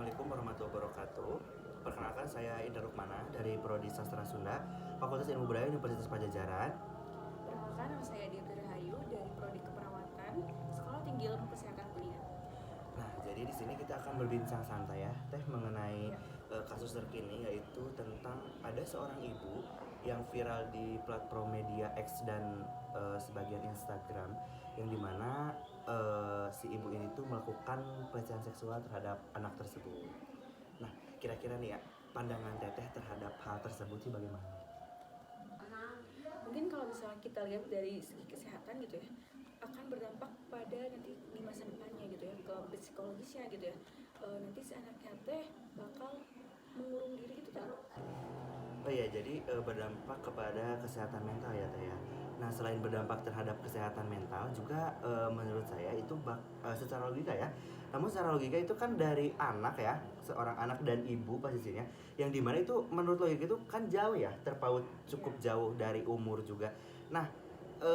Assalamualaikum warahmatullahi wabarakatuh. Perkenalkan saya Indra Rukmana dari Prodi Sastra Sunda, Fakultas Ilmu Budaya Universitas Pajajaran. Perkenalkan, nama saya Dia Rahayu dari Prodi Keperawatan, Sekolah Tinggi Ilmu Kesehatan Kuliah. Nah, jadi di sini kita akan berbincang santai ya, mengenai kasus terkini, yaitu tentang ada seorang ibu yang viral di platform media X dan sebagian Instagram, yang dimana si ibu ini tuh melakukan pelecehan seksual terhadap anak tersebut. Nah, kira-kira nih ya, pandangan Teteh terhadap hal tersebut sih bagaimana? Mungkin kalau misalnya kita lihat dari segi kesehatan gitu ya, akan berdampak pada nanti di masa depannya gitu ya, ke psikologisnya gitu ya. Nanti si anaknya teh bakal mengurung diri gitu kan. Oh iya, jadi berdampak kepada kesehatan mental ya Teh ya. Nah, selain berdampak terhadap kesehatan mental juga menurut saya itu secara logika ya. Namun secara logika itu kan dari anak ya, seorang anak dan ibu posisinya, yang dimana itu menurut logika itu kan jauh ya, terpaut cukup jauh dari umur juga. Nah,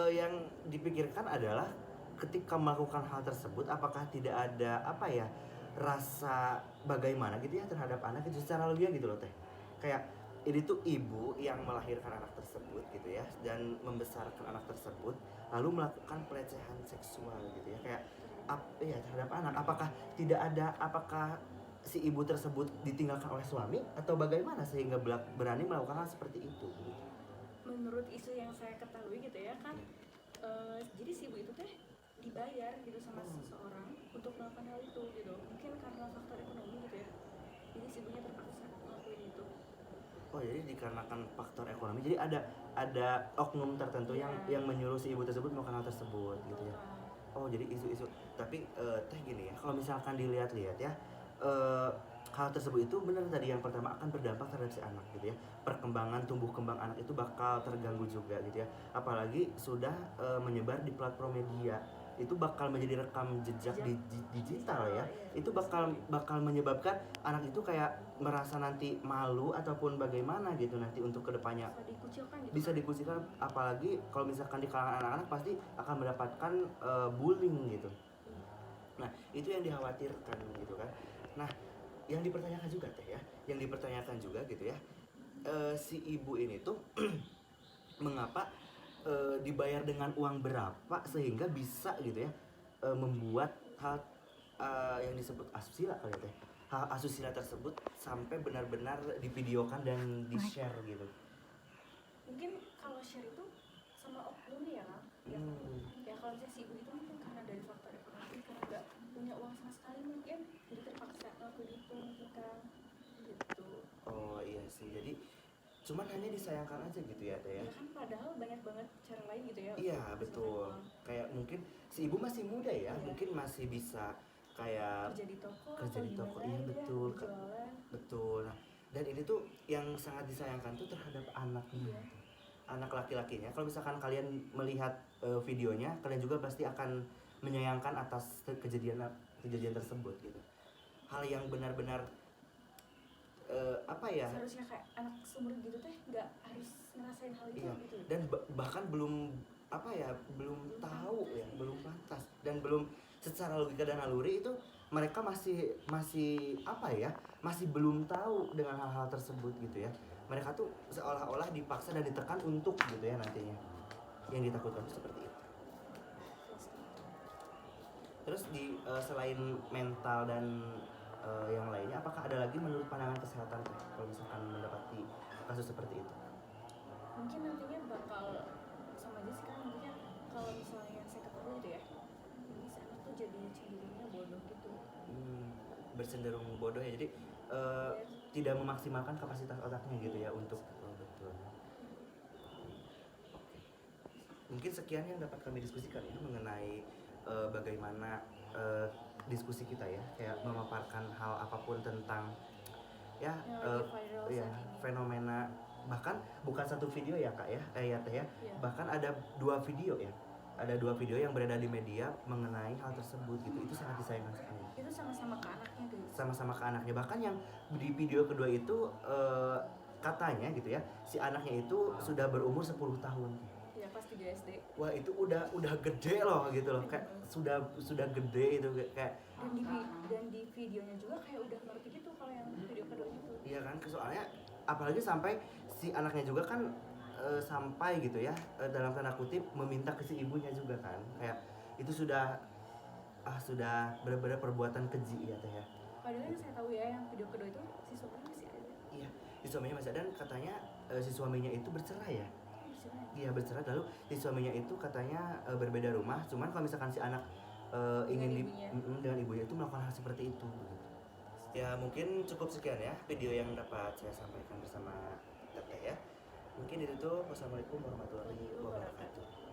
yang dipikirkan adalah ketika melakukan hal tersebut, apakah tidak ada apa ya, rasa bagaimana gitu ya terhadap anak itu secara logika gitu loh Teh. Kayak ini tuh ibu yang melahirkan anak tersebut gitu ya, dan membesarkan anak tersebut, lalu melakukan pelecehan seksual gitu ya, kayak ya terhadap anak. Apakah si ibu tersebut ditinggalkan oleh suami atau bagaimana sehingga berani melakukan hal seperti itu gitu. Menurut isu yang saya ketahui gitu ya kan, jadi si ibu itu teh dibayar gitu sama seseorang untuk melakukan hal itu gitu. Mungkin karena faktor ekonomi gitu ya. Jadi si ibunya terpaksa ngelakuin itu. Oh, jadi dikarenakan faktor ekonomi. Jadi ada oknum tertentu yang menyuruh si ibu tersebut melakukan hal tersebut gitu ya. Oh, jadi isu-isu. Tapi Teh gini ya, kalau misalkan dilihat-lihat ya, hal tersebut itu benar tadi yang pertama akan berdampak terhadap si anak gitu ya. Perkembangan tumbuh kembang anak itu bakal terganggu juga gitu ya. Apalagi sudah menyebar di platform media, itu bakal menjadi rekam jejak digital ya. Itu bakal menyebabkan anak itu kayak merasa nanti malu ataupun bagaimana gitu nanti untuk kedepannya bisa dikucilkan, apalagi kalau misalkan di kalangan anak-anak pasti akan mendapatkan bullying gitu. Nah, itu yang dikhawatirkan gitu kan. Nah, yang dipertanyakan juga Teh ya, yang dipertanyakan juga gitu ya, si ibu ini tuh mengapa dibayar dengan uang berapa sehingga bisa gitu ya membuat hal yang disebut asusila kali ya Teh, hal asusila tersebut sampai benar-benar divideokan dan di-share gitu. Mungkin kalau share itu sama oknum ya kan, ya kalau misalnya si ibu itu mungkin karena dari faktor ekonomi, karena nggak punya uang sama sekali mungkin jadi terpaksa ngelakuin itu mungkin kan gitu. Oh iya sih, jadi cuman hanya disayangkan aja gitu ya Teh ya. Ya kan padahal banyak banget cara lain gitu ya. Iya betul, kayak mungkin si ibu masih muda ya, mungkin masih bisa kayak kerja di toko, iya betul ya, betul. Nah, dan ini tuh yang sangat disayangkan tuh terhadap anaknya gitu. Anak laki-lakinya. Kalau misalkan kalian melihat videonya, kalian juga pasti akan menyayangkan atas kejadian tersebut gitu. Hal yang benar-benar apa ya, seharusnya kayak anak seumur gitu teh nggak harus ngerasain hal itu iya, gitu. dan bahkan belum apa ya, belum tahu ya, belum pantas, dan belum secara logika dan naluri itu mereka masih apa ya, masih belum tahu dengan hal-hal tersebut gitu ya. Mereka tuh seolah-olah dipaksa dan ditekan untuk gitu ya nantinya, yang ditakutkan itu seperti itu. Terus di selain mental dan yang lainnya, apakah ada lagi menurut pandangan kesehatan kalau misalkan mendapati kasus seperti itu? Mungkin nantinya bakal sama aja sih kan, nantinya kalau misalnya yang saya ketahui itu ya, jadi si anak tuh jadi cenderungnya bodoh gitu. Bercenderung bodoh ya, jadi tidak memaksimalkan kapasitas otaknya gitu ya untuk betul. Mungkin sekian yang dapat kami diskusikan ya mengenai bagaimana diskusi kita ya, kayak memaparkan hal apapun tentang ya fenomena, bahkan bukan satu video ya Kak ya, ya Teh ya, bahkan ada dua video ya, ada dua video yang beredar di media mengenai hal tersebut gitu. Itu sangat disayangkan sekali. Itu sama-sama ke anaknya guys. Sama-sama ke anaknya, bahkan yang di video kedua itu katanya gitu ya, si anaknya itu sudah berumur 10 tahun. Ya pas 7 SD. Wah itu udah gede loh gitu loh, kayak sudah gede itu kayak Dan di videonya juga kayak udah ngerti gitu kalau yang video kedua gitu. iya kan, soalnya apalagi sampai si anaknya juga kan sampai gitu ya dalam tanda kutip meminta ke si ibunya juga kan, kayak itu sudah benar-benar perbuatan keji ya teh ya. Padahal yang saya tahu ya yang video kedua itu si suaminya masih ada. Iya, si suaminya masih ada dan katanya si suaminya itu bercerai ya. Masih ada. Iya bercerai, lalu si suaminya itu katanya berbeda rumah, cuman kalau misalkan si anak ingin Dengan ibunya. dengan ibunya itu melakukan hal seperti itu. Ya mungkin cukup sekian ya video yang dapat saya sampaikan bersama Teteh ya. Mungkin itu tuh. Wassalamualaikum warahmatullahi wabarakatuh.